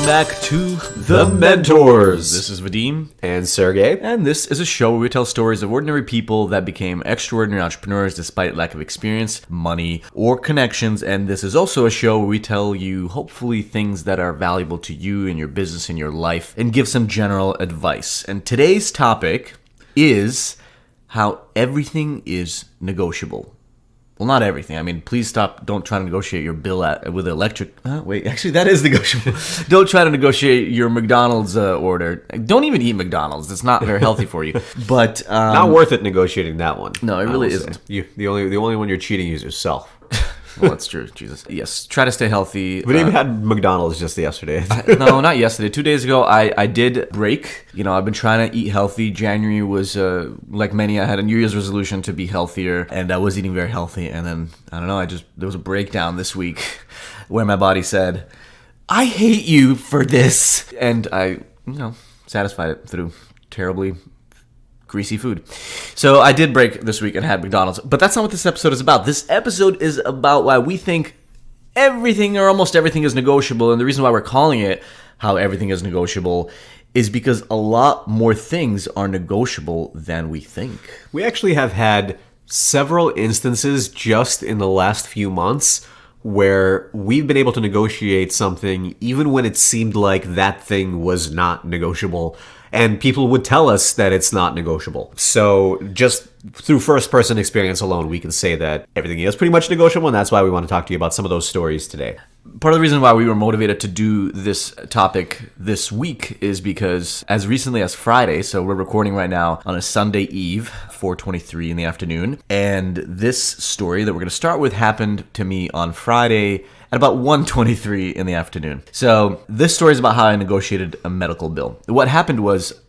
back to The Mentors. This is Vadim. And Sergey. And this is a show where we tell stories of ordinary people that became extraordinary entrepreneurs despite lack of experience, money, or connections. And this is also a show where we tell you, hopefully, things that are valuable to you in your business, in your life, and give some general advice. And today's topic is how everything is negotiable. Well, not everything. I mean, please stop. Don't try to negotiate your bill with electric. Wait, actually, that is negotiable. Don't try to negotiate your McDonald's order. Don't even eat McDonald's. It's not very healthy for you. But not worth it negotiating that one. No, it really isn't. The only one you're cheating is yourself. Well, that's true. Jesus. Yes. Try to stay healthy. We even had McDonald's just yesterday. No, not yesterday. 2 days ago, I did break. You know, I've been trying to eat healthy. January was, like many, I had a New Year's resolution to be healthier, and I was eating very healthy. And then, I don't know, there was a breakdown this week where my body said, I hate you for this. And I, satisfied it through terribly greasy food. So I did break this week and had McDonald's, but that's not what this episode is about. This episode is about why we think everything or almost everything is negotiable, and the reason why we're calling it How Everything Is Negotiable is because a lot more things are negotiable than we think. We actually have had several instances just in the last few months where we've been able to negotiate something even when it seemed like that thing was not negotiable. And people would tell us that it's not negotiable. So just through first-person experience alone, we can say that everything is pretty much negotiable, and that's why we want to talk to you about some of those stories today. Part of the reason why we were motivated to do this topic this week is because as recently as Friday, so we're recording right now on a Sunday eve, 4:23 in the afternoon, and this story that we're going to start with happened to me on Friday at about 1:23 in the afternoon. So this story is about how I negotiated a medical bill. What happened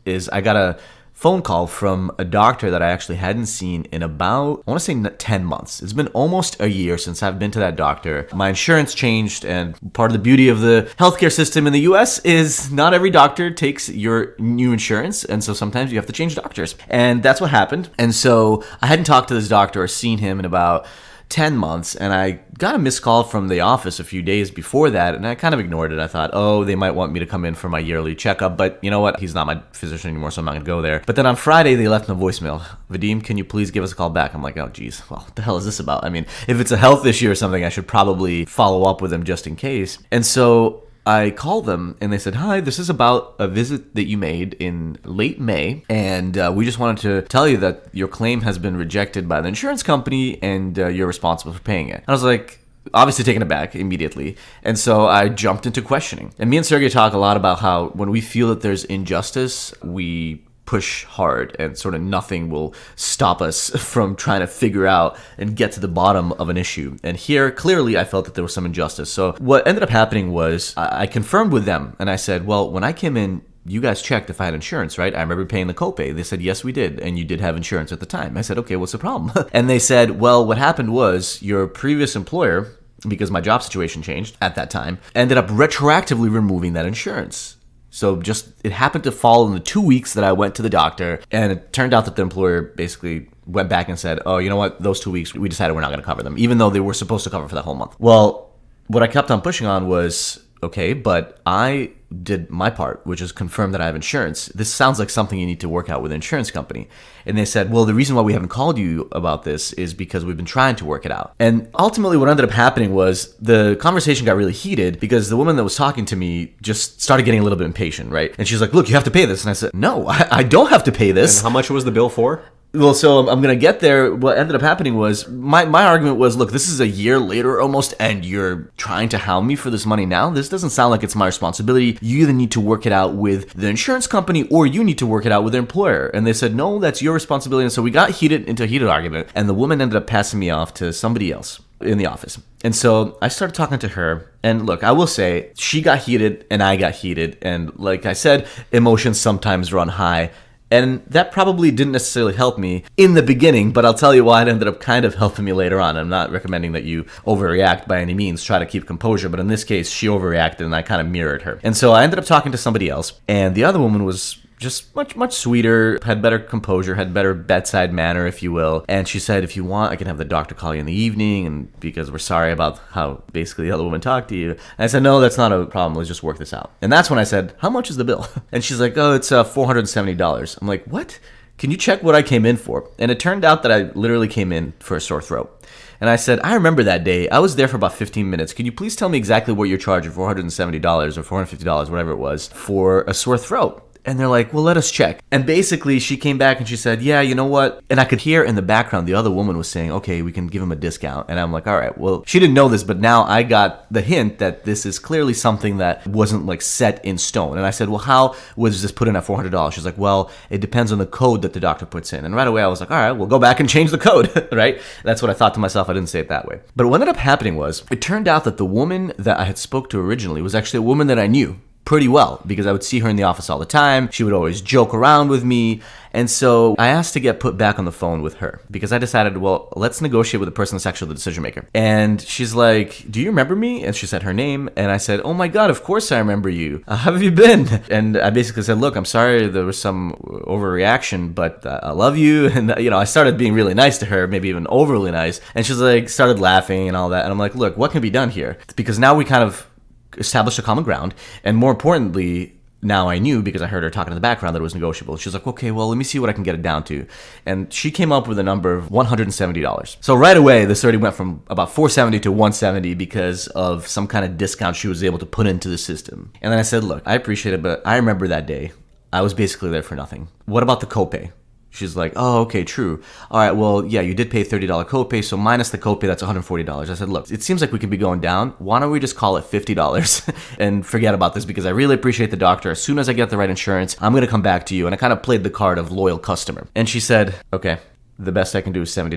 is I got a phone call from a doctor that I actually hadn't seen in about, I want to say 10 months. It's been almost a year since I've been to that doctor. My insurance changed, and part of the beauty of the healthcare system in the US is not every doctor takes your new insurance, and so sometimes you have to change doctors. And that's what happened. And so I hadn't talked to this doctor or seen him in about 10 months, and I got a missed call from the office a few days before that, and I kind of ignored it. I thought, they might want me to come in for my yearly checkup, but you know what? He's not my physician anymore, so I'm not going to go there. But then on Friday, they left me a voicemail. Vadim, can you please give us a call back? I'm like, oh, geez, well, what the hell is this about? I mean, if it's a health issue or something, I should probably follow up with them just in case. And so I called them and they said, hi, this is about a visit that you made in late May, and we just wanted to tell you that your claim has been rejected by the insurance company and you're responsible for paying it. And I was like, obviously taken aback immediately. And so I jumped into questioning. And me and Sergey talk a lot about how when we feel that there's injustice, we push hard and sort of nothing will stop us from trying to figure out and get to the bottom of an issue. And here, clearly, I felt that there was some injustice. So what ended up happening was I confirmed with them and I said, well, when I came in, you guys checked if I had insurance, right? I remember paying the copay. They said, yes, we did. And you did have insurance at the time. I said, okay, what's the problem? And they said, well, what happened was your previous employer, because my job situation changed at that time, ended up retroactively removing that insurance. So it happened to fall in the 2 weeks that I went to the doctor, and it turned out that the employer basically went back and said, oh, you know what, those 2 weeks, we decided we're not going to cover them, even though they were supposed to cover for that whole month. Well, what I kept on pushing on was, okay, but I did my part, which is confirm that I have insurance. This sounds like something you need to work out with an insurance company. And they said, well, the reason why we haven't called you about this is because we've been trying to work it out. And ultimately what ended up happening was the conversation got really heated because the woman that was talking to me just started getting a little bit impatient, right? And she's like, look, you have to pay this. And I said, no, I don't have to pay this. And how much was the bill for? Well, so I'm going to get there. What ended up happening was my argument was, look, this is a year later almost, and you're trying to hound me for this money now? This doesn't sound like it's my responsibility. You either need to work it out with the insurance company or you need to work it out with the employer. And they said, no, that's your responsibility. And so we got into a heated argument, and the woman ended up passing me off to somebody else in the office. And so I started talking to her, and look, I will say she got heated and I got heated. And like I said, emotions sometimes run high. And that probably didn't necessarily help me in the beginning, but I'll tell you why it ended up kind of helping me later on. I'm not recommending that you overreact by any means. Try to keep composure. But in this case, she overreacted and I kind of mirrored her. And so I ended up talking to somebody else. And the other woman was just much sweeter, had better composure, had better bedside manner, if you will. And she said, if you want, I can have the doctor call you in the evening, and because we're sorry about how basically the other woman talked to you. And I said, no, that's not a problem. Let's just work this out. And that's when I said, how much is the bill? And she's like, oh, it's $470. I'm like, what? Can you check what I came in for? And it turned out that I literally came in for a sore throat. And I said, I remember that day. I was there for about 15 minutes. Can you please tell me exactly what you're charging, $470 or $450, whatever it was, for a sore throat? And they're like, well, let us check. And basically, she came back and she said, yeah, you know what? And I could hear in the background, the other woman was saying, okay, we can give him a discount. And I'm like, all right, well, she didn't know this, but now I got the hint that this is clearly something that wasn't like set in stone. And I said, well, how was this put in at $400? She's like, well, it depends on the code that the doctor puts in. And right away, I was like, all right, we'll go back and change the code, right? That's what I thought to myself. I didn't say it that way. But what ended up happening was, it turned out that the woman that I had spoke to originally was actually a woman that I knew pretty well, because I would see her in the office all the time. She would always joke around with me. And so I asked to get put back on the phone with her because I decided, well, let's negotiate with the person that's actually the decision maker. And she's like, do you remember me? And she said her name. And I said, oh my God, of course I remember you. How have you been? And I basically said, look, I'm sorry there was some overreaction, but I love you. And, I started being really nice to her, maybe even overly nice. And she's like, started laughing and all that. And I'm like, look, what can be done here? Because now we kind of established a common ground. And more importantly, now I knew, because I heard her talking in the background, that it was negotiable. She was like, okay, well, let me see what I can get it down to. And she came up with a number of $170. So right away, this already went from about $470 to $170 because of some kind of discount she was able to put into the system. And then I said, look, I appreciate it, but I remember that day. I was basically there for nothing. What about the copay? She's like, oh, okay, true. All right, well, yeah, you did pay $30 copay, so minus the copay, that's $140. I said, look, it seems like we could be going down. Why don't we just call it $50 and forget about this, because I really appreciate the doctor. As soon as I get the right insurance, I'm going to come back to you. And I kind of played the card of loyal customer. And she said, okay, the best I can do is $70.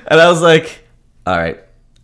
And I was like, all right.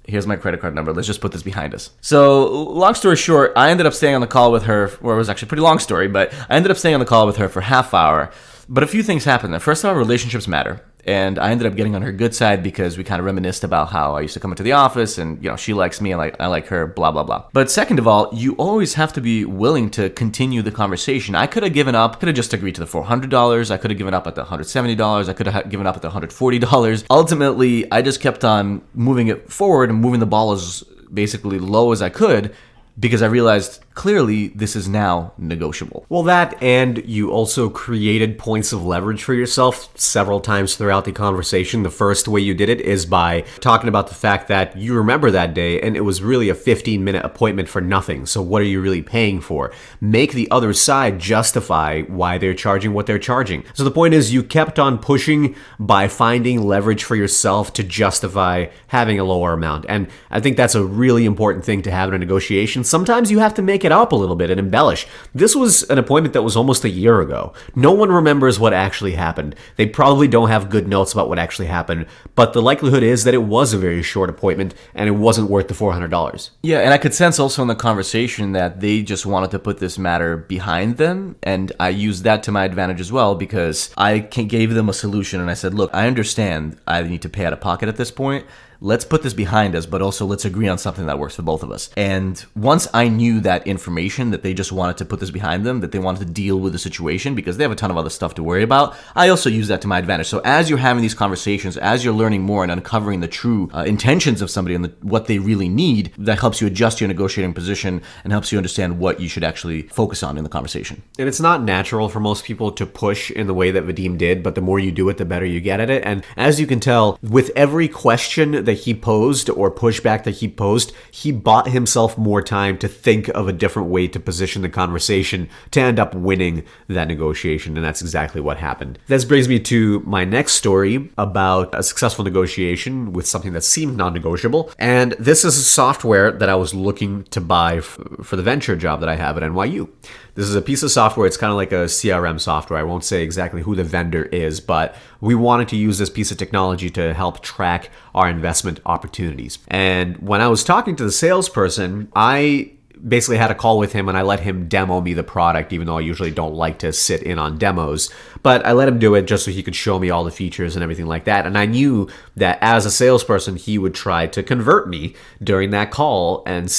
Here's my credit card number. Let's just put this behind us. So long story short, I ended up staying on the call with her, or it was actually a pretty long story, but I ended up staying on the call with her for half hour. But a few things happened. First of all, relationships matter. And I ended up getting on her good side because we kind of reminisced about how I used to come into the office and, she likes me and I like her, blah, blah, blah. But second of all, you always have to be willing to continue the conversation. I could have given up, could have just agreed to the $400. I could have given up at the $170. I could have given up at the $140. Ultimately, I just kept on moving it forward and moving the ball as basically low as I could, because I realized clearly this is now negotiable. Well, that, and you also created points of leverage for yourself several times throughout the conversation. The first way you did it is by talking about the fact that you remember that day and it was really a 15-minute appointment for nothing. So what are you really paying for? Make the other side justify why they're charging what they're charging. So the point is, you kept on pushing by finding leverage for yourself to justify having a lower amount. And I think that's a really important thing to have in a negotiation. Sometimes you have to make it up a little bit and embellish. This was an appointment that was almost a year ago. No one remembers what actually happened. They probably don't have good notes about what actually happened, but the likelihood is that it was a very short appointment and it wasn't worth the $400. Yeah, and I could sense also in the conversation that they just wanted to put this matter behind them, and I used that to my advantage as well, because I gave them a solution and I said, look, I understand I need to pay out of pocket at this point. Let's put this behind us, but also let's agree on something that works for both of us. And once I knew that information, that they just wanted to put this behind them, that they wanted to deal with the situation because they have a ton of other stuff to worry about, I also use that to my advantage. So as you're having these conversations, as you're learning more and uncovering the true intentions of somebody and what they really need, that helps you adjust your negotiating position and helps you understand what you should actually focus on in the conversation. And it's not natural for most people to push in the way that Vadim did, but the more you do it, the better you get at it. And as you can tell, with every question that he posed or pushback that he posed, he bought himself more time to think of a different way to position the conversation to end up winning that negotiation. And that's exactly what happened. This brings me to my next story about a successful negotiation with something that seemed non-negotiable. And this is a software that I was looking to buy for the venture job that I have at NYU. This is a piece of software. It's kind of like a CRM software. I won't say exactly who the vendor is, but we wanted to use this piece of technology to help track our investment opportunities. And when I was talking to the salesperson, I basically had a call with him and I let him demo me the product, even though I usually don't like to sit in on demos. But I let him do it just so he could show me all the features and everything like that. And I knew that as a salesperson, he would try to convert me during that call and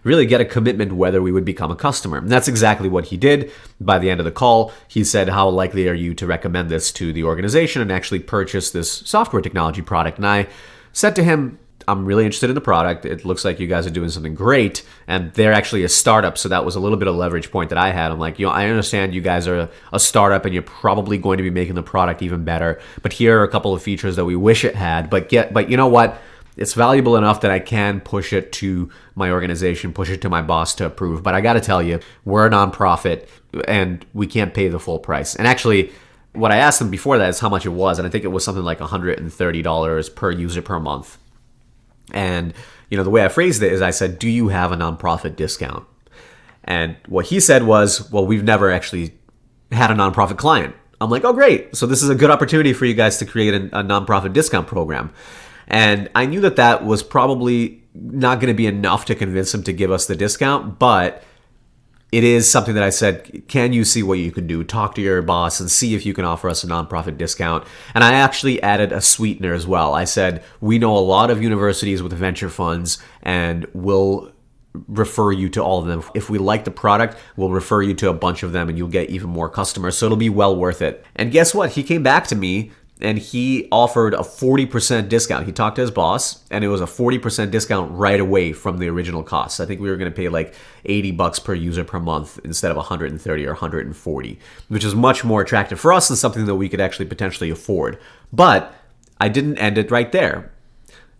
really get a commitment whether we would become a customer. And that's exactly what he did. By the end of the call, he said, how likely are you to recommend this to the organization and actually purchase this software technology product? And I said to him, I'm really interested in the product. It looks like you guys are doing something great. And they're actually a startup. So that was a little bit of leverage point that I had. I'm like, I understand you guys are a startup and you're probably going to be making the product even better. But here are a couple of features that we wish it had. But you know what? It's valuable enough that I can push it to my organization, push it to my boss to approve. But I got to tell you, we're a nonprofit and we can't pay the full price. And actually, what I asked them before that is how much it was. And I think it was something like $130 per user per month. And, the way I phrased it is I said, do you have a nonprofit discount? And what he said was, well, we've never actually had a nonprofit client. I'm like, oh, great. So this is a good opportunity for you guys to create a nonprofit discount program. And I knew that was probably not going to be enough to convince him to give us the discount, but it is something that I said, can you see what you can do? Talk to your boss and see if you can offer us a nonprofit discount. And I actually added a sweetener as well. I said, we know a lot of universities with venture funds and we'll refer you to all of them. If we like the product, we'll refer you to a bunch of them and you'll get even more customers. So it'll be well worth it. And guess what? He came back to me and he offered a 40% discount. He talked to his boss, and it was a 40% discount right away from the original cost. I think we were going to pay like $80 per user per month instead of $130 or $140, which is much more attractive for us and something that we could actually potentially afford. But I didn't end it right there.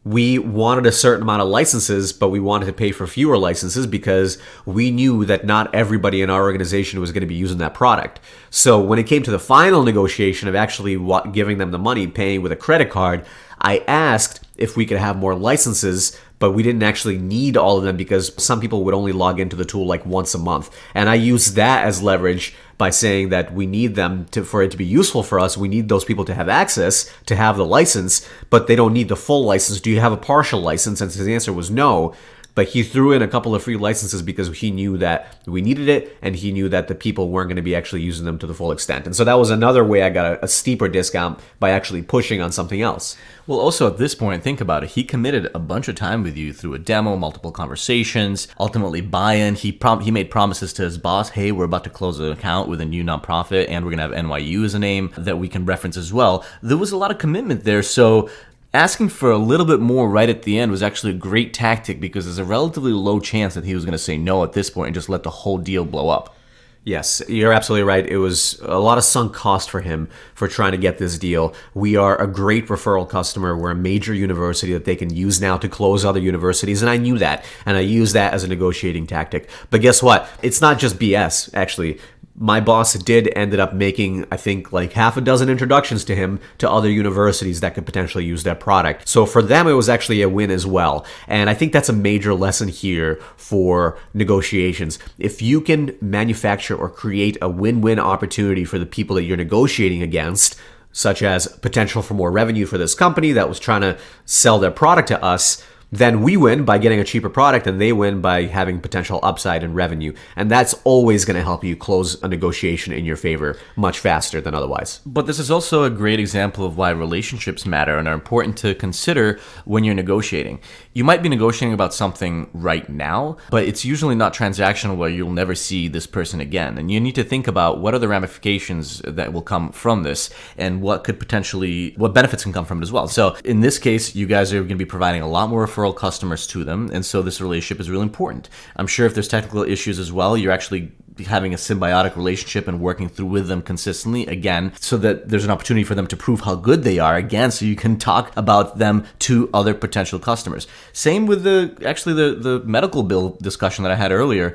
We wanted a certain amount of licenses, but we wanted to pay for fewer licenses because we knew that not everybody in our organization was going to be using that product. So when it came to the final negotiation of actually giving them the money, paying with a credit card, I asked if we could have more licenses, but we didn't actually need all of them because some people would only log into the tool like once a month. And I used that as leverage by saying that we need them for it to be useful for us. We need those people to have access, to have the license, but they don't need the full license. Do you have a partial license? And his answer was no. But he threw in a couple of free licenses because he knew that we needed it and he knew that the people weren't going to be actually using them to the full extent. And so that was another way I got a steeper discount by actually pushing on something else. Well, also at this point, think about it. He committed a bunch of time with you through a demo, multiple conversations, ultimately buy-in. He made promises to his boss, hey, we're about to close an account with a new nonprofit and we're going to have NYU as a name that we can reference as well. There was a lot of commitment there. So asking for a little bit more right at the end was actually a great tactic because there's a relatively low chance that he was going to say no at this point and just let the whole deal blow up. Yes, you're absolutely right. It was a lot of sunk cost for him for trying to get this deal. We are a great referral customer. We're a major university that they can use now to close other universities, and I knew that, and I used that as a negotiating tactic. But guess what? It's not just BS, actually. My boss ended up making, I think, like half a dozen introductions to him to other universities that could potentially use their product. So for them, it was actually a win as well. And I think that's a major lesson here for negotiations. If you can manufacture or create a win-win opportunity for the people that you're negotiating against, such as potential for more revenue for this company that was trying to sell their product to us, then we win by getting a cheaper product and they win by having potential upside in revenue. And that's always going to help you close a negotiation in your favor much faster than otherwise. But this is also a great example of why relationships matter and are important to consider when you're negotiating. You might be negotiating about something right now, but it's usually not transactional where you'll never see this person again. And you need to think about what are the ramifications that will come from this and what benefits can come from it as well. So in this case, you guys are going to be providing a lot more referral customers to them, and so this relationship is really important. I'm sure if there's technical issues as well, you're actually having a symbiotic relationship and working through with them consistently, again, so that there's an opportunity for them to prove how good they are, again, so you can talk about them to other potential customers. Same with the medical bill discussion that I had earlier.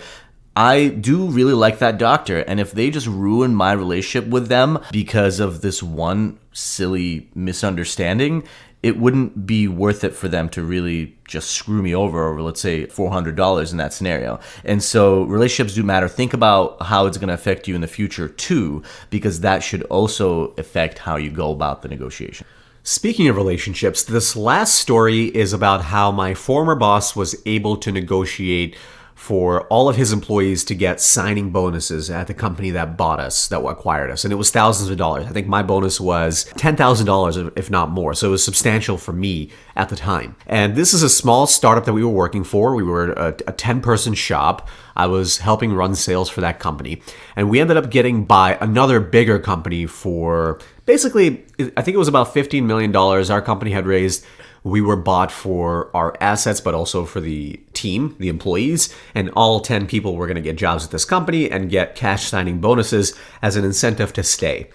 I do really like that doctor, and if they just ruin my relationship with them because of this one silly misunderstanding, it wouldn't be worth it for them to really just screw me over, let's say, $400 in that scenario. And so relationships do matter. Think about how it's going to affect you in the future too, because that should also affect how you go about the negotiation. Speaking of relationships, this last story is about how my former boss was able to negotiate for all of his employees to get signing bonuses at the company that bought us, that acquired us. And it was thousands of dollars. I think my bonus was $10,000, if not more. So it was substantial for me at the time. And this is a small startup that we were working for. We were a 10-person shop. I was helping run sales for that company. And we ended up getting by another bigger company for basically, I think it was about $15 million our company had raised. We were bought for our assets, but also for the team, the employees, and all 10 people were going to get jobs at this company and get cash signing bonuses as an incentive to stay.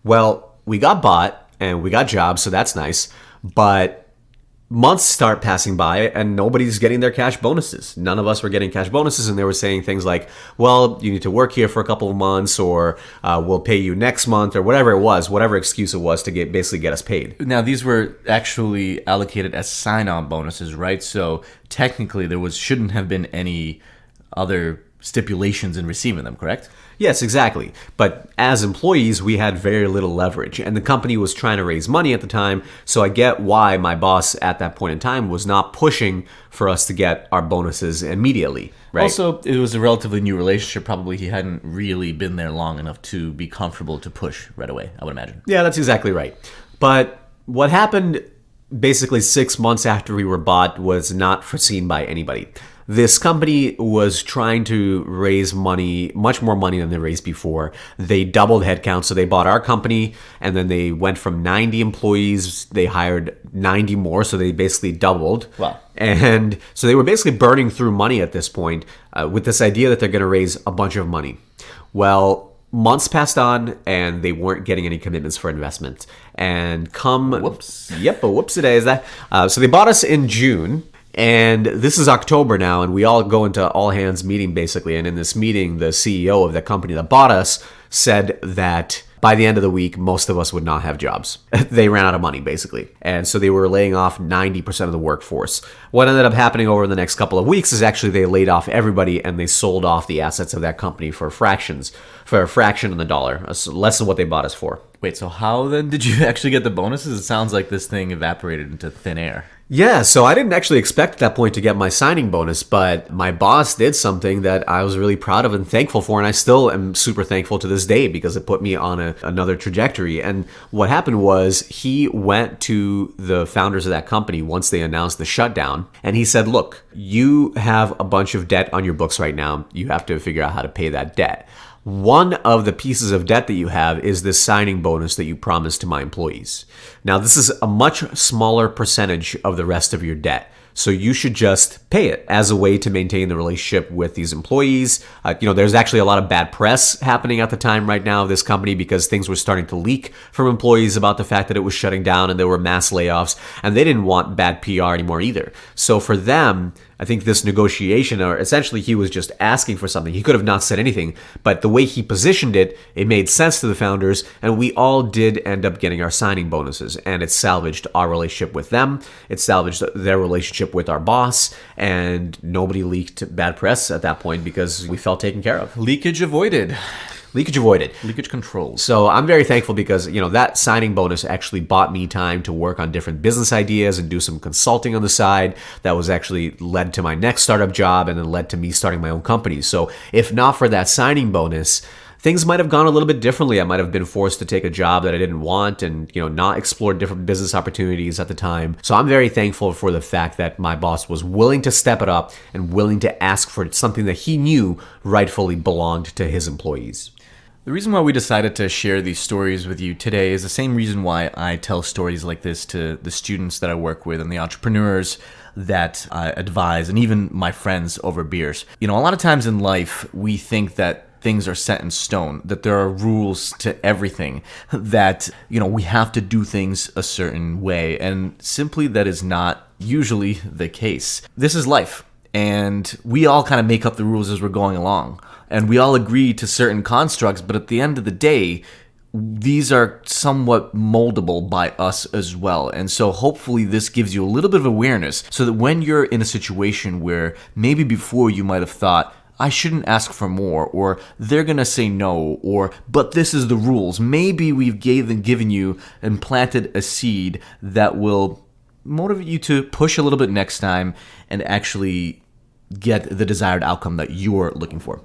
Well, we got bought and we got jobs, so that's nice. But months start passing by and nobody's getting their cash bonuses. None of us were getting cash bonuses, and they were saying things like, well, you need to work here for a couple of months, or we'll pay you next month, or whatever it was, whatever excuse it was to basically get us paid. Now, these were actually allocated as sign-on bonuses, right? So technically there shouldn't have been any other stipulations in receiving them, correct? Yes, exactly. But as employees, we had very little leverage, and the company was trying to raise money at the time, so I get why my boss at that point in time was not pushing for us to get our bonuses immediately. Right? Also, it was a relatively new relationship. Probably he hadn't really been there long enough to be comfortable to push right away, I would imagine. Yeah, that's exactly right. But what happened basically 6 months after we were bought was not foreseen by anybody. This company was trying to raise money, much more money than they raised before. They doubled headcount, so they bought our company, and then they went from 90 employees, they hired 90 more, so they basically doubled. Wow. And so they were basically burning through money at this point with this idea that they're going to raise a bunch of money. Well, months passed on, and they weren't getting any commitments for investment. And whoopsie days. So they bought us in June. And this is October now, and we all go into all hands meeting basically. And in this meeting, the CEO of the company that bought us said that by the end of the week, most of us would not have jobs. They ran out of money, basically. And so they were laying off 90% of the workforce. What ended up happening over the next couple of weeks is actually they laid off everybody and they sold off the assets of that company for a fraction of the dollar, less than what they bought us for. Wait, so how then did you actually get the bonuses? It sounds like this thing evaporated into thin air. Yeah, so I didn't actually expect at that point to get my signing bonus, but my boss did something that I was really proud of and thankful for, and I still am super thankful to this day because it put me on another trajectory. And what happened was he went to the founders of that company once they announced the shutdown, and he said, look, you have a bunch of debt on your books right now. You have to figure out how to pay that debt. One of the pieces of debt that you have is this signing bonus that you promised to my employees. Now, this is a much smaller percentage of the rest of your debt. So you should just pay it as a way to maintain the relationship with these employees. There's actually a lot of bad press happening at the time right now of this company because things were starting to leak from employees about the fact that it was shutting down and there were mass layoffs, and they didn't want bad PR anymore either. So for them, I think this negotiation, or essentially he was just asking for something. He could have not said anything, but the way he positioned it, it made sense to the founders, and we all did end up getting our signing bonuses, and it salvaged our relationship with them. It salvaged their relationship with our boss, and nobody leaked bad press at that point because we felt taken care of. Leakage avoided. Leakage avoided. Leakage controlled. So I'm very thankful because, that signing bonus actually bought me time to work on different business ideas and do some consulting on the side. That was actually led to my next startup job and then led to me starting my own company. So if not for that signing bonus, things might have gone a little bit differently. I might have been forced to take a job that I didn't want and, not explore different business opportunities at the time. So I'm very thankful for the fact that my boss was willing to step it up and willing to ask for something that he knew rightfully belonged to his employees. The reason why we decided to share these stories with you today is the same reason why I tell stories like this to the students that I work with and the entrepreneurs that I advise, and even my friends over beers. A lot of times in life, we think that things are set in stone, that there are rules to everything, that, we have to do things a certain way, and simply that is not usually the case. This is life, and we all kind of make up the rules as we're going along. And we all agree to certain constructs, but at the end of the day, these are somewhat moldable by us as well. And so hopefully this gives you a little bit of awareness so that when you're in a situation where maybe before you might have thought, I shouldn't ask for more, or they're going to say no, or but this is the rules. Maybe we've given you and planted a seed that will motivate you to push a little bit next time and actually get the desired outcome that you're looking for.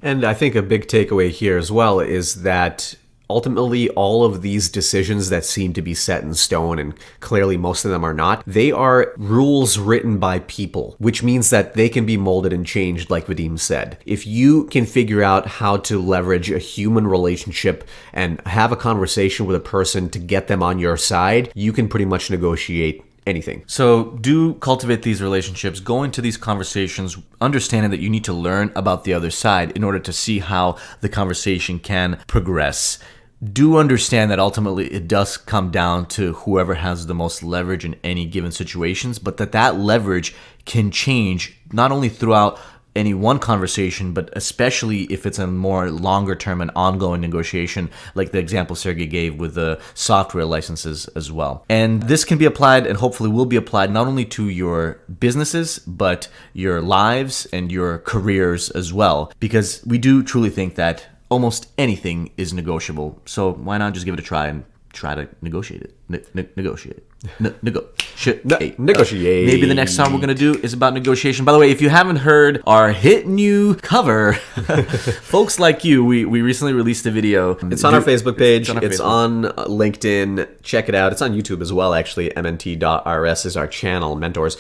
And I think a big takeaway here as well is that ultimately all of these decisions that seem to be set in stone, and clearly most of them are not, they are rules written by people, which means that they can be molded and changed, like Vadim said. If you can figure out how to leverage a human relationship and have a conversation with a person to get them on your side, you can pretty much negotiate anything. So do cultivate these relationships, go into these conversations, understanding that you need to learn about the other side in order to see how the conversation can progress. Do understand that ultimately it does come down to whoever has the most leverage in any given situations, but that leverage can change not only throughout any one conversation, but especially if it's a more longer term and ongoing negotiation, like the example Sergey gave with the software licenses as well. And this can be applied, and hopefully will be applied, not only to your businesses, but your lives and your careers as well, because we do truly think that almost anything is negotiable. So why not just give it a try and try to negotiate it? Negotiate. Negotiate. Maybe the next song we're going to do is about negotiation. By the way, if you haven't heard our hit new cover, folks like you, we recently released a video. It's on our Facebook page. It's on LinkedIn. Check it out. It's on YouTube as well, actually. mnt.rs is our channel, Mentors.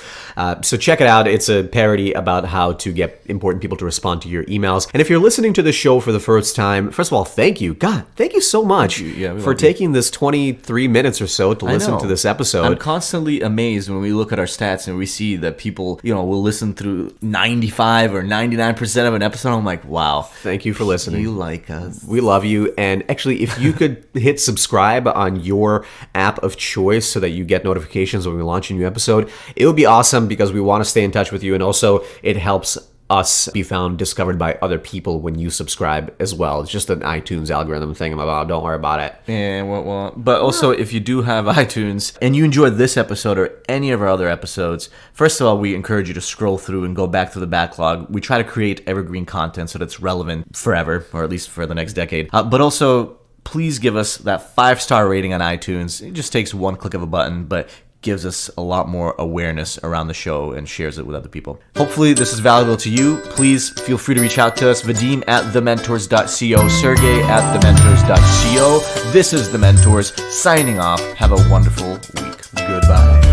So check it out. It's a parody about how to get important people to respond to your emails. And if you're listening to the show for the first time, first of all, thank you. God, thank you so much for taking this 23 minutes or so to listen to this episode. I'm constantly amazed when we look at our stats and we see that people, will listen through 95 or 99% of an episode. I'm like, wow. Thank you for listening. You like us. We love you. And actually, if you could hit subscribe on your app of choice so that you get notifications when we launch a new episode, it would be awesome because we want to stay in touch with you. And also, it helps us be found, discovered by other people when you subscribe as well. It's just an iTunes algorithm thing. Don't worry about it. Yeah, but also, if you do have iTunes and you enjoyed this episode or any of our other episodes, first of all, we encourage you to scroll through and go back to the backlog. We try to create evergreen content so that's relevant forever, or at least for the next decade. But also, please give us that 5-star rating on iTunes. It just takes one click of a button, but gives us a lot more awareness around the show and shares it with other people. Hopefully this is valuable to you. Please feel free to reach out to us. Vadim at thementors.co, Sergey at thementors.co. This is The Mentors signing off. Have a wonderful week. Goodbye.